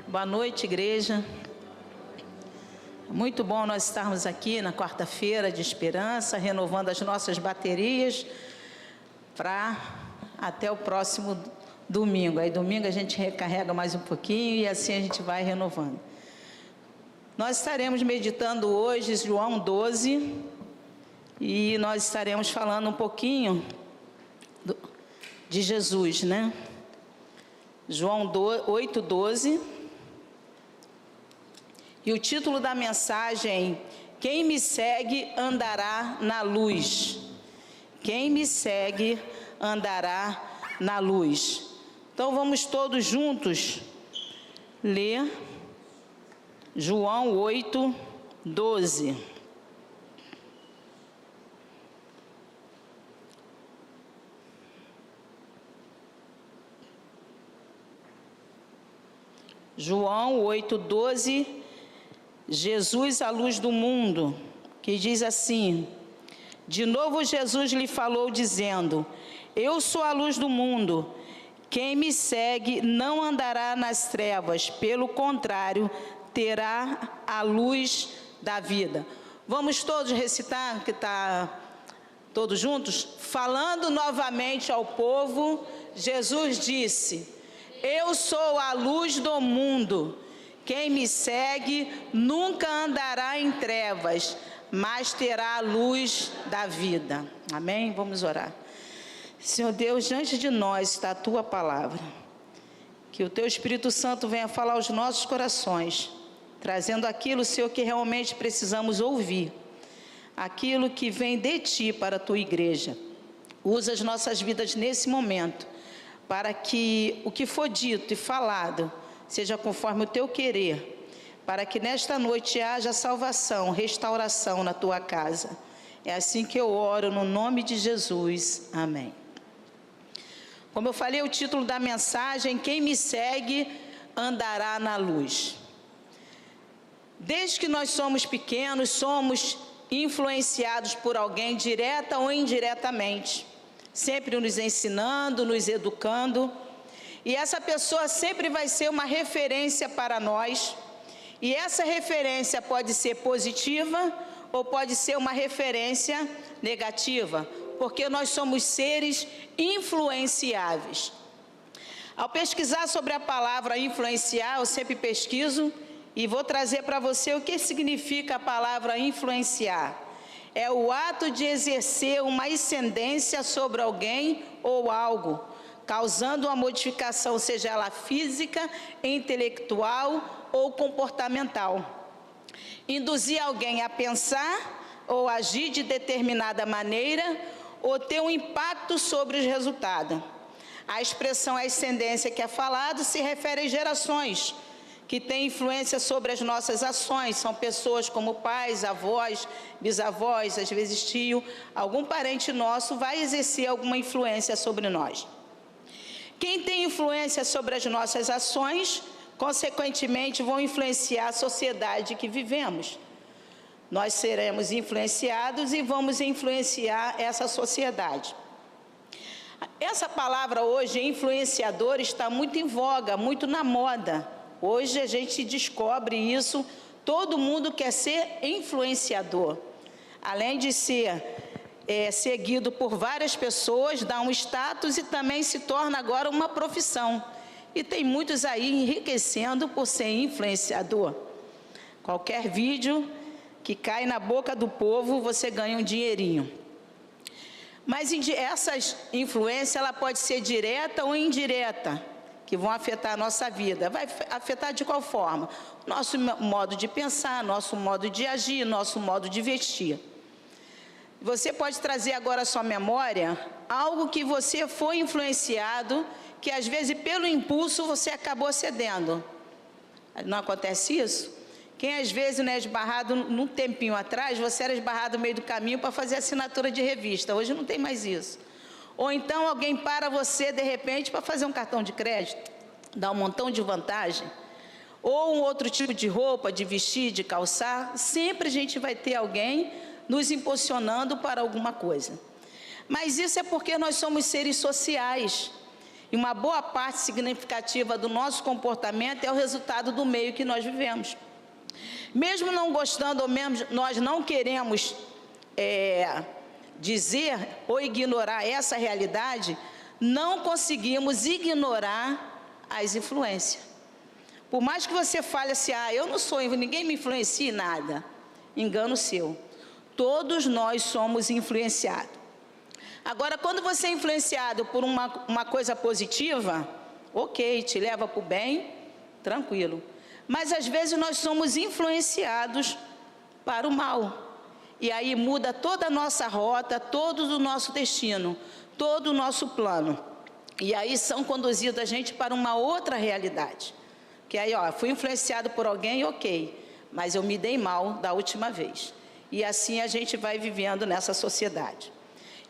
Boa noite, igreja. Muito bom nós estarmos aqui na quarta-feira de esperança, renovando as nossas baterias para até o próximo domingo. Aí domingo a gente recarrega mais um pouquinho e assim a gente vai renovando. Nós estaremos meditando hoje João 12 e nós estaremos falando um pouquinho de Jesus, né? João 8:12. E o título da mensagem: quem me segue andará na luz. Quem me segue andará na luz. Então vamos todos juntos ler João 8:12. João 8:12, Jesus, a luz do mundo, que diz assim: de novo Jesus lhe falou dizendo: eu sou a luz do mundo, quem me segue não andará nas trevas, pelo contrário, terá a luz da vida. Vamos todos recitar, que está todos juntos? Falando novamente ao povo, Jesus disse: eu sou a luz do mundo, quem me segue nunca andará em trevas, mas terá a luz da vida. Amém? Vamos orar. Senhor Deus, diante de nós está a Tua palavra. Que o Teu Espírito Santo venha falar aos nossos corações, trazendo aquilo, Senhor, que realmente precisamos ouvir. Aquilo que vem de Ti para a Tua igreja. Usa as nossas vidas nesse momento, para que o que for dito e falado seja conforme o Teu querer, para que nesta noite haja salvação, restauração na Tua casa. É assim que eu oro, no nome de Jesus. Amém. Como eu falei, o título da mensagem: quem me segue andará na luz. Desde que nós somos pequenos, somos influenciados por alguém, direta ou indiretamente, sempre nos ensinando, nos educando, e essa pessoa sempre vai ser uma referência para nós, e essa referência pode ser positiva ou pode ser uma referência negativa, porque nós somos seres influenciáveis. Ao pesquisar sobre a palavra influenciar, eu sempre pesquiso e vou trazer para você o que significa a palavra influenciar. É o ato de exercer uma ascendência sobre alguém ou algo, causando uma modificação, seja ela física, intelectual ou comportamental. Induzir alguém a pensar ou agir de determinada maneira ou ter um impacto sobre os resultados. A expressão ascendência que é falado se refere às gerações, que tem influência sobre as nossas ações. São pessoas como pais, avós, bisavós, às vezes tio, algum parente nosso vai exercer alguma influência sobre nós. Quem tem influência sobre as nossas ações, consequentemente vão influenciar a sociedade que vivemos. Nós seremos influenciados e vamos influenciar essa sociedade. Essa palavra hoje, influenciador, está muito em voga, muito na moda. Hoje a gente descobre isso, todo mundo quer ser influenciador. Além de ser seguido por várias pessoas, dá um status e também se torna agora uma profissão. E tem muitos aí enriquecendo por ser influenciador. Qualquer vídeo que cai na boca do povo, você ganha um dinheirinho. Mas essa influência, ela pode ser direta ou indireta, que vão afetar a nossa vida. Vai afetar de qual forma? Nosso modo de pensar, nosso modo de agir, nosso modo de vestir. Você pode trazer agora à sua memória algo que você foi influenciado, que às vezes pelo impulso você acabou cedendo. Não acontece isso? Quem às vezes não é esbarrado, num tempinho atrás, você era esbarrado no meio do caminho para fazer assinatura de revista. Hoje não tem mais isso. Ou então alguém para você de repente para fazer um cartão de crédito, dá um montão de vantagem. Ou um outro tipo de roupa, de vestir, de calçar. Sempre a gente vai ter alguém nos impulsionando para alguma coisa. Mas isso é porque nós somos seres sociais. E uma boa parte significativa do nosso comportamento é o resultado do meio que nós vivemos. Mesmo não gostando, ou mesmo nós não queremos dizer ou ignorar essa realidade, não conseguimos ignorar as influências. Por mais que você fale assim, eu não sou, ninguém me influencia em nada. Engano seu. Todos nós somos influenciados. Agora, quando você é influenciado por uma coisa positiva, ok, te leva para o bem, tranquilo. Mas às vezes nós somos influenciados para o mal. E aí muda toda a nossa rota, todo o nosso destino, todo o nosso plano. E aí são conduzidos a gente para uma outra realidade. Que aí, fui influenciado por alguém, ok, mas eu me dei mal da última vez. E assim a gente vai vivendo nessa sociedade.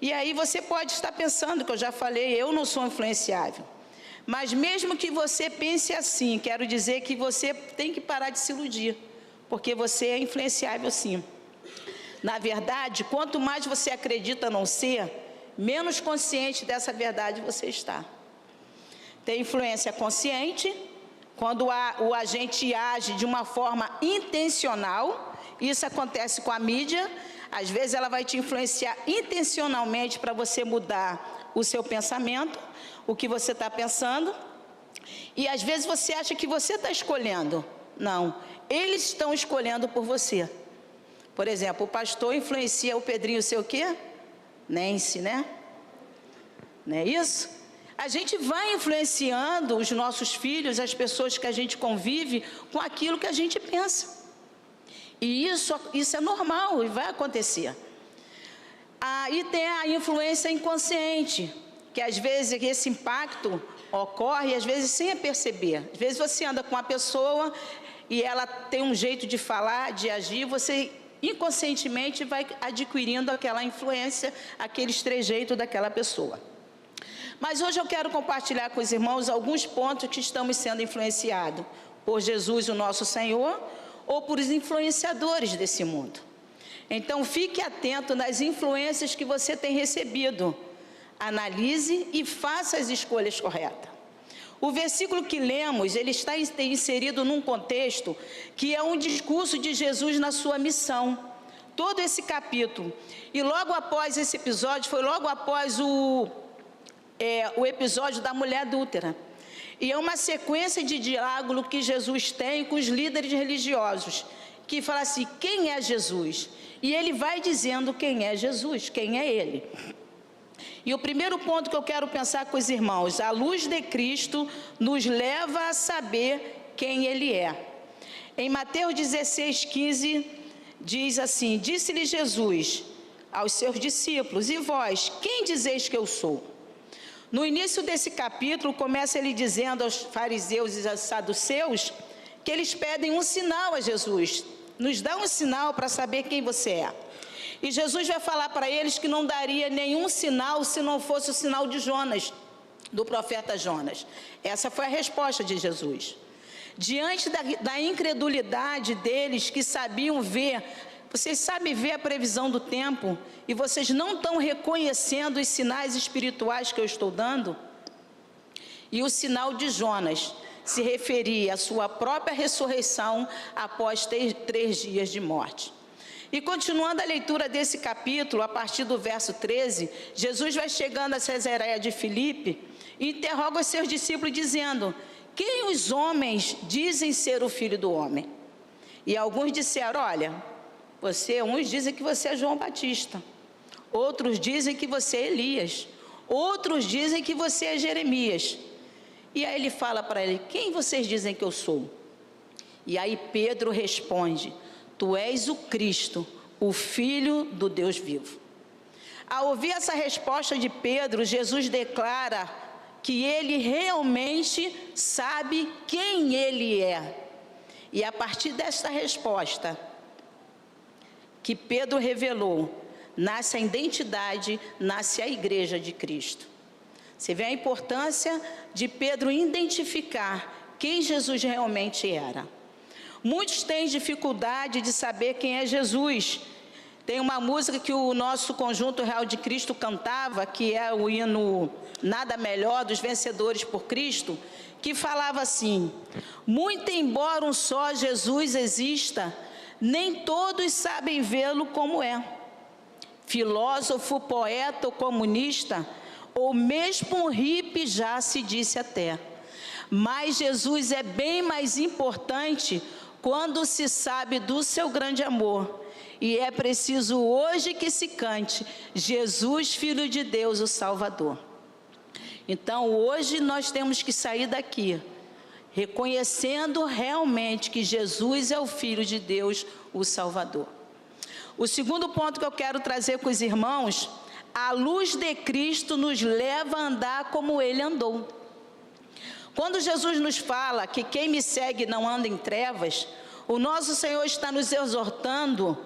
E aí você pode estar pensando, que eu já falei, eu não sou influenciável. Mas mesmo que você pense assim, quero dizer que você tem que parar de se iludir, porque você é influenciável sim. Na verdade, quanto mais você acredita não ser, menos consciente dessa verdade você está. Tem influência consciente, quando o agente age de uma forma intencional. Isso acontece com a mídia. Às vezes ela vai te influenciar intencionalmente para você mudar o seu pensamento, o que você está pensando. E às vezes você acha que você está escolhendo. Não, eles estão escolhendo por você. Por exemplo, o pastor influencia o Pedrinho, sei o quê? Nancy, né? Não é isso? A gente vai influenciando os nossos filhos, as pessoas que a gente convive, com aquilo que a gente pensa. E isso é normal e vai acontecer. Aí tem a influência inconsciente, que às vezes esse impacto ocorre, às vezes sem perceber. Às vezes você anda com uma pessoa e ela tem um jeito de falar, de agir, você inconscientemente vai adquirindo aquela influência, aqueles trejeitos daquela pessoa. Mas hoje eu quero compartilhar com os irmãos alguns pontos que estamos sendo influenciados por Jesus, o nosso Senhor, ou por os influenciadores desse mundo. Então fique atento nas influências que você tem recebido. Analise e faça as escolhas corretas. O versículo que lemos, ele está inserido num contexto que é um discurso de Jesus na sua missão. Todo esse capítulo. E logo após esse episódio, foi logo após o episódio da mulher adúltera. E é uma sequência de diálogo que Jesus tem com os líderes religiosos, que fala assim, quem é Jesus? E ele vai dizendo quem é Jesus, quem é ele. E o primeiro ponto que eu quero pensar com os irmãos, a luz de Cristo nos leva a saber quem ele é. Em Mateus 16:15, diz assim, disse-lhe Jesus aos seus discípulos, e vós, quem dizeis que eu sou? No início desse capítulo, começa ele dizendo aos fariseus e aos saduceus que eles pedem um sinal a Jesus. Nos dá um sinal para saber quem você é. E Jesus vai falar para eles que não daria nenhum sinal se não fosse o sinal de Jonas, do profeta Jonas. Essa foi a resposta de Jesus. Diante da incredulidade deles que sabiam ver, vocês sabem ver a previsão do tempo e vocês não estão reconhecendo os sinais espirituais que eu estou dando? E o sinal de Jonas se referia à sua própria ressurreição após 3 dias de morte. E continuando a leitura desse capítulo, a partir do verso 13, Jesus vai chegando a Cesareia de Filipe e interroga os seus discípulos dizendo, quem os homens dizem ser o Filho do Homem? E alguns disseram, olha, uns dizem que você é João Batista, outros dizem que você é Elias, outros dizem que você é Jeremias. E aí ele fala para ele, quem vocês dizem que eu sou? E aí Pedro responde, tu és o Cristo, o Filho do Deus vivo. Ao ouvir essa resposta de Pedro, Jesus declara que ele realmente sabe quem ele é. E a partir desta resposta que Pedro revelou, nasce a identidade, nasce a igreja de Cristo. Você vê a importância de Pedro identificar quem Jesus realmente era. Muitos têm dificuldade de saber quem é Jesus. Tem uma música que o nosso Conjunto Real de Cristo cantava, que é o hino Nada Melhor, dos Vencedores por Cristo, que falava assim: muito embora um só Jesus exista, nem todos sabem vê-lo como é. Filósofo, poeta ou comunista, ou mesmo um hippie já se disse até. Mas Jesus é bem mais importante quando se sabe do seu grande amor. E é preciso hoje que se cante: Jesus, Filho de Deus, o Salvador. Então, hoje nós temos que sair daqui, reconhecendo realmente que Jesus é o Filho de Deus, o Salvador. O segundo ponto que eu quero trazer com os irmãos: a luz de Cristo nos leva a andar como Ele andou. Quando Jesus nos fala que quem me segue não anda em trevas, o nosso Senhor está nos exortando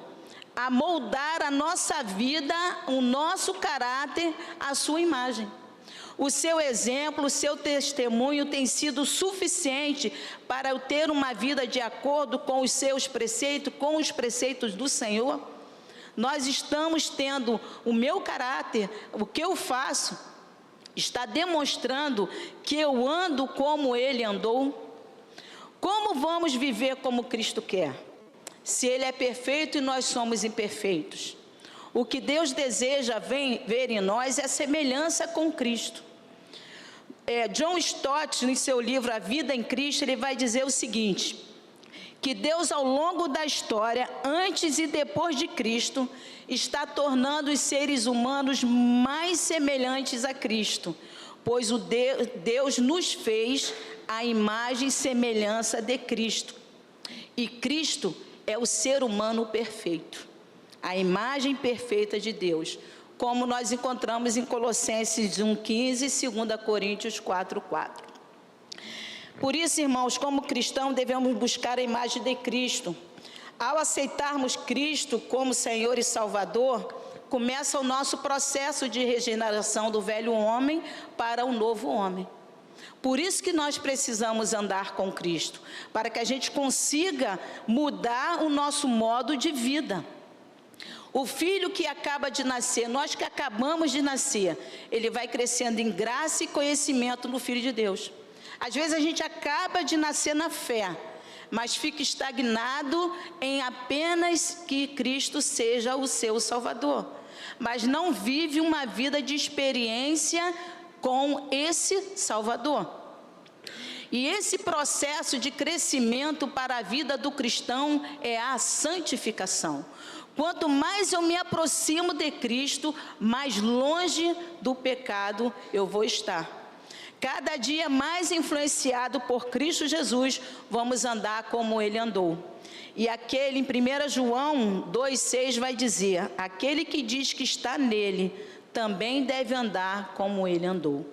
a moldar a nossa vida, o nosso caráter, a sua imagem. O seu exemplo, o seu testemunho tem sido suficiente para eu ter uma vida de acordo com os seus preceitos, com os preceitos do Senhor. Nós estamos tendo o meu caráter, o que eu faço, está demonstrando que eu ando como Ele andou. Como vamos viver como Cristo quer? Se Ele é perfeito e nós somos imperfeitos. O que Deus deseja ver em nós é a semelhança com Cristo. John Stott, em seu livro A Vida em Cristo, ele vai dizer o seguinte: que Deus, ao longo da história, antes e depois de Cristo, está tornando os seres humanos mais semelhantes a Cristo, pois Deus nos fez a imagem e semelhança de Cristo. E Cristo é o ser humano perfeito, a imagem perfeita de Deus, como nós encontramos em Colossenses 1,15 e 2 Coríntios 4,4. Por isso, irmãos, como cristãos, devemos buscar a imagem de Cristo. Ao aceitarmos Cristo como Senhor e Salvador, começa o nosso processo de regeneração do velho homem para o novo homem. Por isso que nós precisamos andar com Cristo, para que a gente consiga mudar o nosso modo de vida. O filho que acaba de nascer, nós que acabamos de nascer, ele vai crescendo em graça e conhecimento no Filho de Deus. Às vezes a gente acaba de nascer na fé, mas fica estagnado em apenas que Cristo seja o seu Salvador, mas não vive uma vida de experiência com esse Salvador. E esse processo de crescimento para a vida do cristão é a santificação. Quanto mais eu me aproximo de Cristo, mais longe do pecado eu vou estar. Cada dia mais influenciado por Cristo Jesus, vamos andar como Ele andou. E aquele, em 1 João 2,6 vai dizer: aquele que diz que está nele, também deve andar como Ele andou.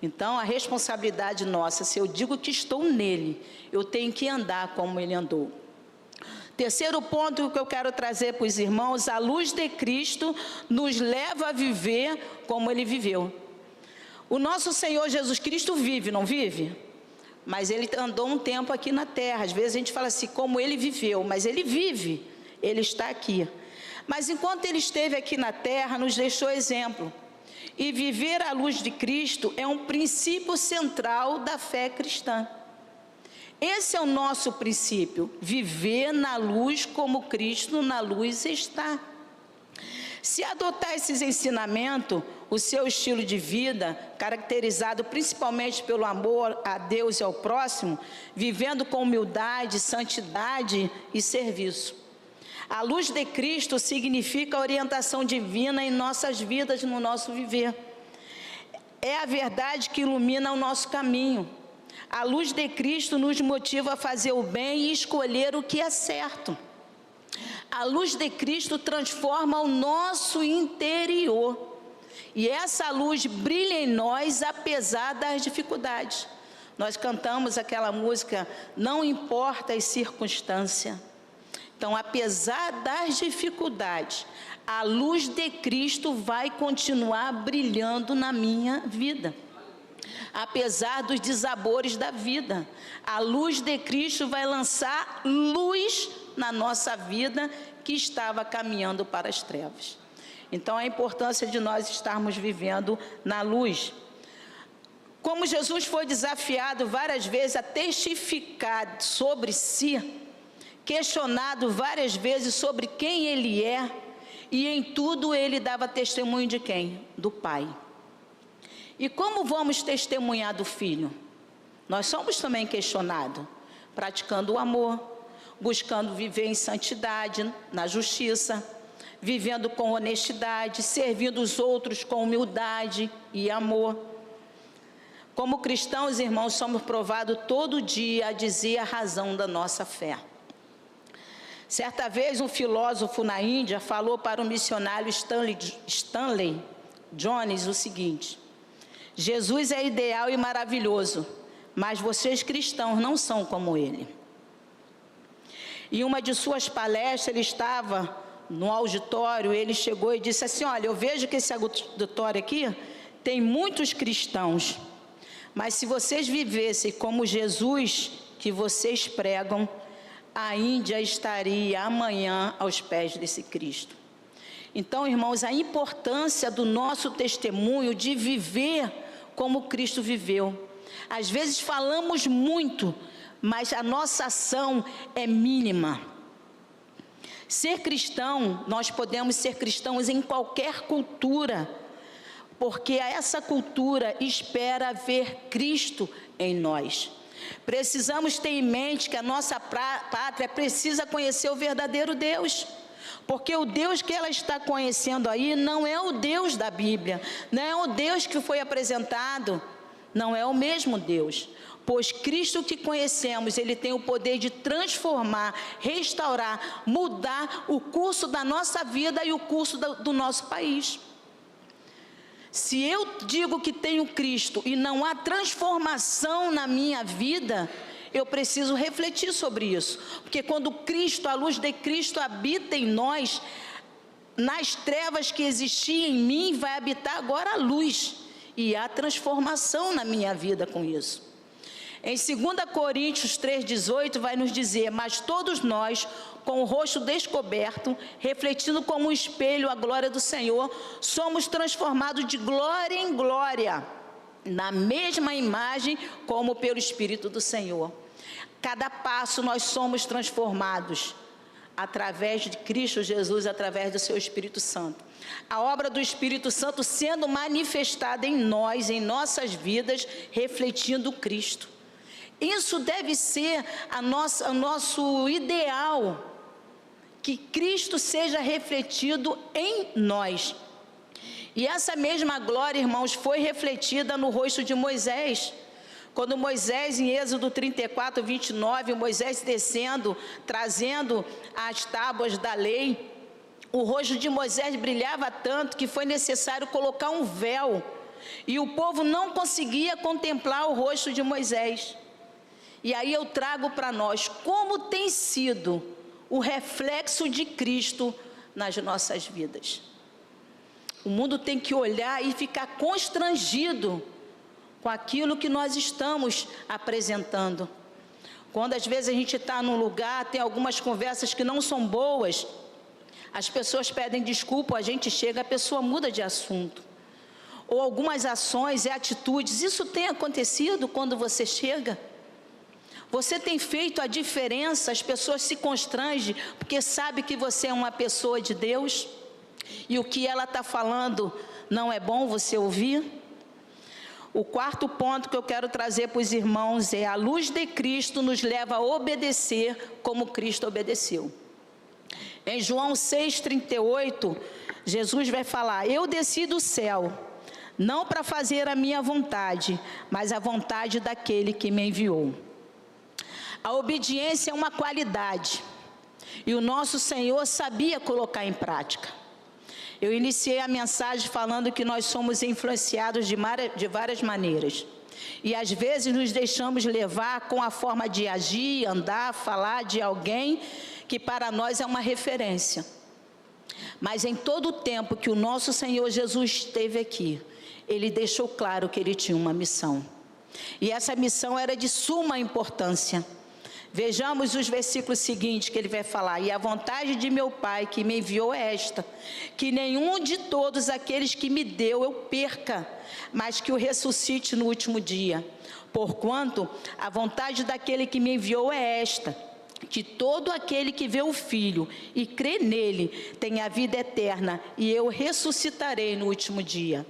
Então, a responsabilidade nossa, se eu digo que estou nele, eu tenho que andar como Ele andou. Terceiro ponto que eu quero trazer para os irmãos: a luz de Cristo nos leva a viver como Ele viveu. O nosso Senhor Jesus Cristo vive, não vive? Mas Ele andou um tempo aqui na terra. Às vezes a gente fala assim, como Ele viveu, mas Ele vive, Ele está aqui. Mas enquanto Ele esteve aqui na terra, nos deixou exemplo. E viver à luz de Cristo é um princípio central da fé cristã. Esse é o nosso princípio, viver na luz como Cristo na luz está. Se adotar esses ensinamentos, o seu estilo de vida, caracterizado principalmente pelo amor a Deus e ao próximo, vivendo com humildade, santidade e serviço. A luz de Cristo significa a orientação divina em nossas vidas, no nosso viver. É a verdade que ilumina o nosso caminho. A luz de Cristo nos motiva a fazer o bem e escolher o que é certo. A luz de Cristo transforma o nosso interior. E essa luz brilha em nós apesar das dificuldades. Nós cantamos aquela música, não importa as circunstâncias. Então, apesar das dificuldades, a luz de Cristo vai continuar brilhando na minha vida. Apesar dos desabores da vida, a luz de Cristo vai lançar luz na nossa vida que estava caminhando para as trevas. Então, a importância de nós estarmos vivendo na luz. Como Jesus foi desafiado várias vezes a testificar sobre si, questionado várias vezes sobre quem ele é, e em tudo ele dava testemunho de quem? Do Pai. E como vamos testemunhar do Filho? Nós somos também questionados, praticando o amor, buscando viver em santidade, na justiça, vivendo com honestidade, servindo os outros com humildade e amor. Como cristãos, irmãos, somos provados todo dia a dizer a razão da nossa fé. Certa vez, um filósofo na Índia falou para o missionário Stanley Jones o seguinte: Jesus é ideal e maravilhoso, mas vocês cristãos não são como ele. Em uma de suas palestras, ele estava no auditório, ele chegou e disse assim: olha, eu vejo que esse auditório aqui tem muitos cristãos, mas se vocês vivessem como Jesus que vocês pregam, a Índia estaria amanhã aos pés desse Cristo. Então, irmãos, a importância do nosso testemunho de viver como Cristo viveu. Às vezes falamos muito, mas a nossa ação é mínima. Ser cristão, nós podemos ser cristãos em qualquer cultura, porque essa cultura espera ver Cristo em nós. Precisamos ter em mente que a nossa pátria precisa conhecer o verdadeiro Deus, porque o Deus que ela está conhecendo aí não é o Deus da Bíblia, não é o Deus que foi apresentado, não é o mesmo Deus, pois Cristo que conhecemos, Ele tem o poder de transformar, restaurar, mudar o curso da nossa vida e o curso do nosso país. Se eu digo que tenho Cristo e não há transformação na minha vida, eu preciso refletir sobre isso. Porque quando Cristo, a luz de Cristo habita em nós, nas trevas que existiam em mim, vai habitar agora a luz. E há transformação na minha vida com isso. Em 2 Coríntios 3,18 vai nos dizer: mas todos nós, com o rosto descoberto, refletindo como um espelho a glória do Senhor, somos transformados de glória em glória, na mesma imagem como pelo Espírito do Senhor. Cada passo nós somos transformados através de Cristo Jesus, através do seu Espírito Santo. A obra do Espírito Santo sendo manifestada em nós, em nossas vidas, refletindo Cristo. Isso deve ser o nosso ideal, que Cristo seja refletido em nós. E essa mesma glória, irmãos, foi refletida no rosto de Moisés. Quando Moisés, em Êxodo 34, 29, Moisés descendo, trazendo as tábuas da lei, o rosto de Moisés brilhava tanto que foi necessário colocar um véu, e o povo não conseguia contemplar o rosto de Moisés. E aí eu trago para nós como tem sido o reflexo de Cristo nas nossas vidas. O mundo tem que olhar e ficar constrangido com aquilo que nós estamos apresentando. Quando às vezes a gente está num lugar, tem algumas conversas que não são boas, as pessoas pedem desculpa, a gente chega, a pessoa muda de assunto. Ou algumas ações e atitudes, isso tem acontecido quando você chega? Você tem feito a diferença, as pessoas se constrangem, porque sabe que você é uma pessoa de Deus, e o que ela está falando não é bom você ouvir? O quarto ponto que eu quero trazer para os irmãos é: a luz de Cristo nos leva a obedecer como Cristo obedeceu. Em João 6,38, Jesus vai falar: eu desci do céu, não para fazer a minha vontade, mas a vontade daquele que me enviou. A obediência é uma qualidade, e o nosso Senhor sabia colocar em prática. Eu iniciei a mensagem falando que nós somos influenciados de várias maneiras. E às vezes nos deixamos levar com a forma de agir, andar, falar de alguém que para nós é uma referência. Mas em todo o tempo que o nosso Senhor Jesus esteve aqui, Ele deixou claro que Ele tinha uma missão. E essa missão era de suma importância. Vejamos os versículos seguintes que ele vai falar. E a vontade de meu Pai que me enviou é esta, que nenhum de todos aqueles que me deu eu perca, mas que o ressuscite no último dia. Porquanto a vontade daquele que me enviou é esta, que todo aquele que vê o Filho e crê nele tenha a vida eterna, e eu ressuscitarei no último dia.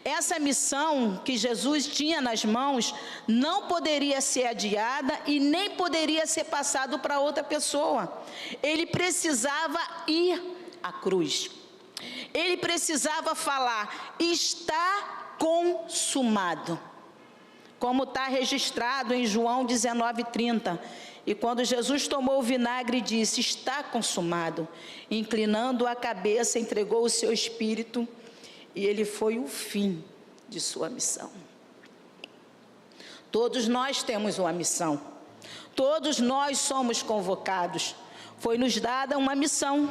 Essa missão que Jesus tinha nas mãos não poderia ser adiada e nem poderia ser passado para outra pessoa. Ele precisava ir à cruz. Ele precisava falar: está consumado. Como está registrado em João 19:30. E quando Jesus tomou o vinagre, disse: está consumado. Inclinando a cabeça, entregou o seu espírito. E ele foi o fim de sua missão. Todos nós temos uma missão. Todos nós somos convocados. Foi-nos dada uma missão.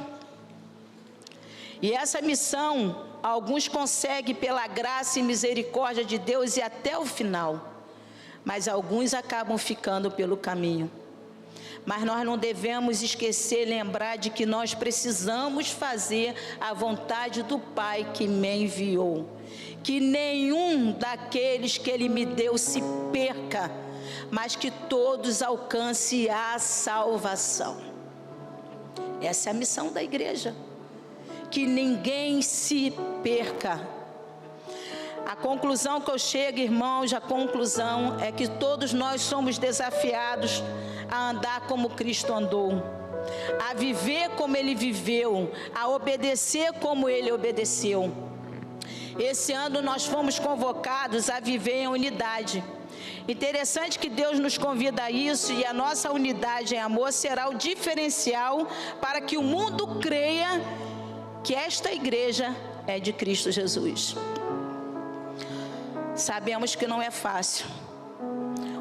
E essa missão, alguns conseguem pela graça e misericórdia de Deus e até o final. Mas alguns acabam ficando pelo caminho. Mas nós não devemos esquecer, lembrar de que nós precisamos fazer a vontade do Pai que me enviou. Que nenhum daqueles que Ele me deu se perca, mas que todos alcancem a salvação. Essa é a missão da igreja. Que ninguém se perca. A conclusão que eu chego, irmãos, a conclusão é que todos nós somos desafiados a andar como Cristo andou, a viver como Ele viveu, a obedecer como Ele obedeceu. Esse ano nós fomos convocados a viver em unidade. Interessante que Deus nos convida a isso, e a nossa unidade em amor será o diferencial para que o mundo creia que esta igreja é de Cristo Jesus. Sabemos que não é fácil.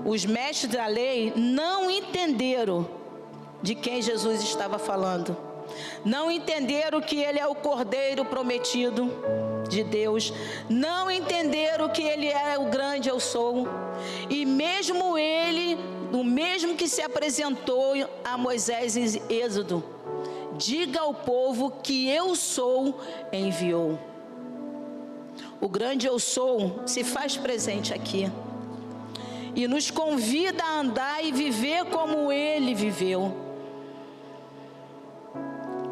Os mestres da lei não entenderam de quem Jesus estava falando. Não entenderam que Ele é o Cordeiro prometido de Deus. Não entenderam que Ele é o grande eu sou. E mesmo Ele, o mesmo que se apresentou a Moisés em Êxodo: diga ao povo que eu sou, enviou. O grande eu sou se faz presente aqui e nos convida a andar e viver como Ele viveu,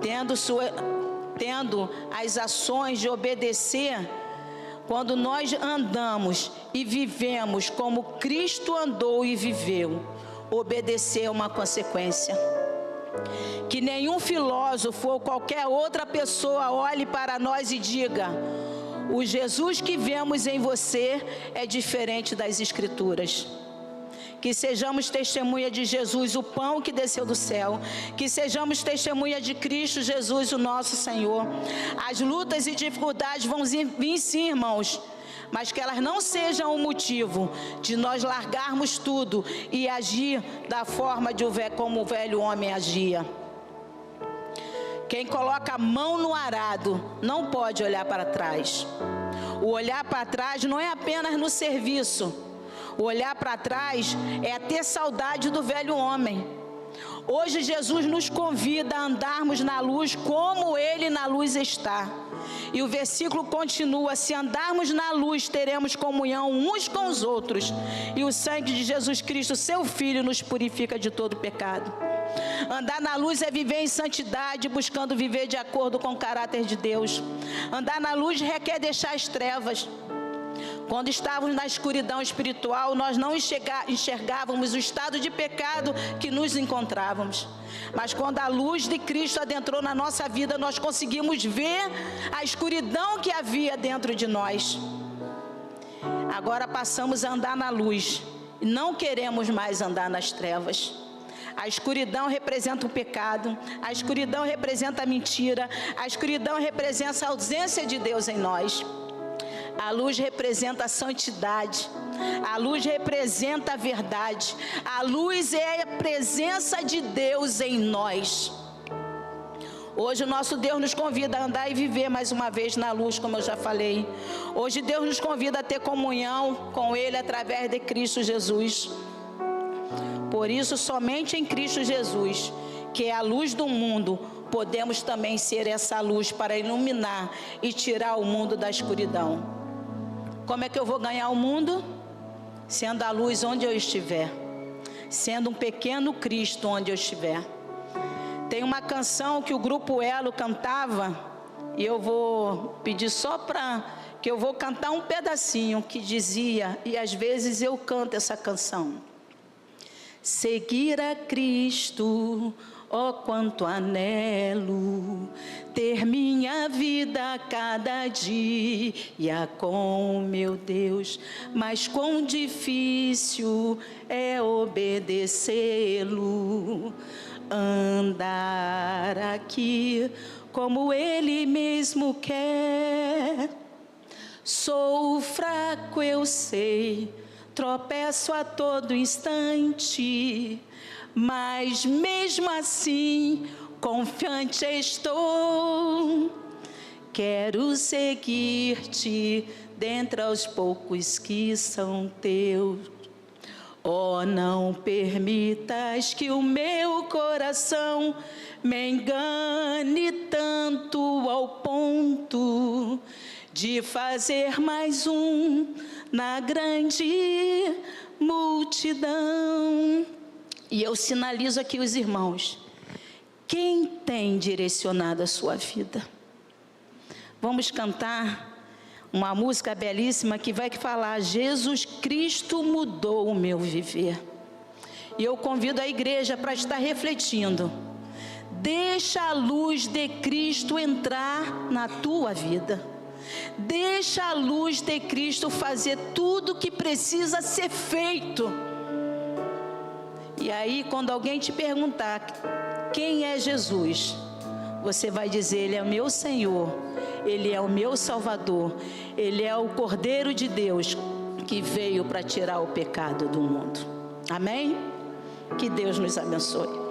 tendo as ações de obedecer. Quando nós andamos e vivemos como Cristo andou e viveu, obedecer é uma consequência. Que nenhum filósofo ou qualquer outra pessoa olhe para nós e diga: o Jesus que vemos em você é diferente das Escrituras. Que sejamos testemunha de Jesus, o pão que desceu do céu. Que sejamos testemunha de Cristo Jesus, o nosso Senhor. As lutas e dificuldades vão vir sim, irmãos, mas que elas não sejam o motivo de nós largarmos tudo e agir da forma como o velho homem agia. Quem coloca a mão no arado não pode olhar para trás. O olhar para trás não é apenas no serviço. O olhar para trás é ter saudade do velho homem. Hoje Jesus nos convida a andarmos na luz como Ele na luz está. E o versículo continua: se andarmos na luz, teremos comunhão uns com os outros. E o sangue de Jesus Cristo, seu Filho, nos purifica de todo pecado. Andar na luz é viver em santidade, buscando viver de acordo com o caráter de Deus. Andar na luz requer deixar as trevas. Quando estávamos na escuridão espiritual, nós não enxergávamos o estado de pecado que nos encontrávamos. Mas quando a luz de Cristo adentrou na nossa vida, nós conseguimos ver a escuridão que havia dentro de nós. Agora passamos a andar na luz e não queremos mais andar nas trevas. A escuridão representa o pecado, a escuridão representa a mentira, a escuridão representa a ausência de Deus em nós. A luz representa a santidade, a luz representa a verdade, a luz é a presença de Deus em nós. Hoje o nosso Deus nos convida a andar e viver mais uma vez na luz, como eu já falei. Hoje Deus nos convida a ter comunhão com Ele através de Cristo Jesus. Por isso, somente em Cristo Jesus, que é a luz do mundo, podemos também ser essa luz para iluminar e tirar o mundo da escuridão. Como é que eu vou ganhar o mundo? Sendo a luz onde eu estiver, sendo um pequeno Cristo onde eu estiver. Tem uma canção que o grupo Elo cantava, e eu vou pedir só para que eu vou cantar um pedacinho, que dizia, e às vezes eu canto essa canção: seguir a Cristo, ó quanto anelo, ter minha vida a cada dia com meu Deus, mas quão difícil é obedecê-lo, andar aqui como Ele mesmo quer. Sou fraco, eu sei, tropeço a todo instante, mas mesmo assim, confiante estou. Quero seguir-te dentre os poucos que são teus. Oh, não permitas que o meu coração me engane tanto ao ponto de fazer mais um na grande multidão. E eu sinalizo aqui os irmãos, quem tem direcionado a sua vida? Vamos cantar uma música belíssima que vai falar: Jesus Cristo mudou o meu viver. E eu convido a igreja para estar refletindo. Deixa a luz de Cristo entrar na tua vida. Deixa a luz de Cristo fazer tudo o que precisa ser feito. E aí, quando alguém te perguntar quem é Jesus, você vai dizer: Ele é o meu Senhor, Ele é o meu Salvador, Ele é o Cordeiro de Deus que veio para tirar o pecado do mundo. Amém? Que Deus nos abençoe.